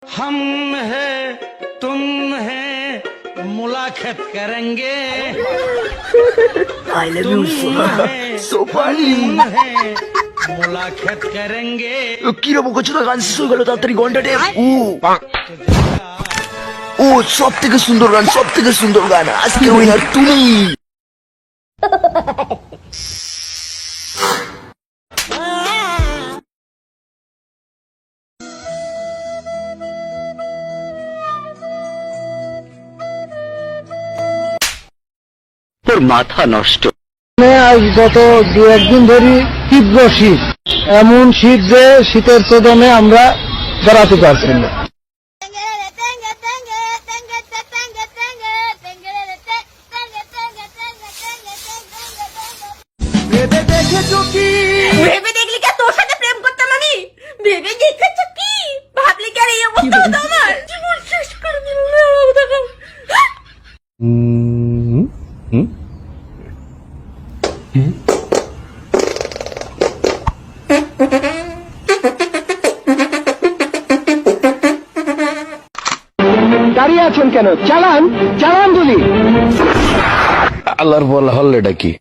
हम है तुम है मुलाकात करेंगे I love you so funny. मुलाकात करेंगे কিরকম করছো না গান শেষ হয়ে গেল তাড়াতাড়ি ঘন্টাটে ও সব থেকে সুন্দর গান আজকে উইনার তুমি তোর মাথা নষ্ট। আজ গত দু একদিন ধরে তীব্র শীত, এমন শীত যে শীতের প্রদমে আমরা দাঁড়াতে পারছি না। ভেবে দেখলি কি তোর সাথে প্রেম করতাম আমি? ভেবে দেখেছো কি? ভাবলি কি আর এই অবস্থা হতো আমার? জীবন শেষ করে দিল দেখো। দাঁড়িয়ে আছেন কেন? চালান চালান বলি। আল্লাহর বল হল্লেটা কি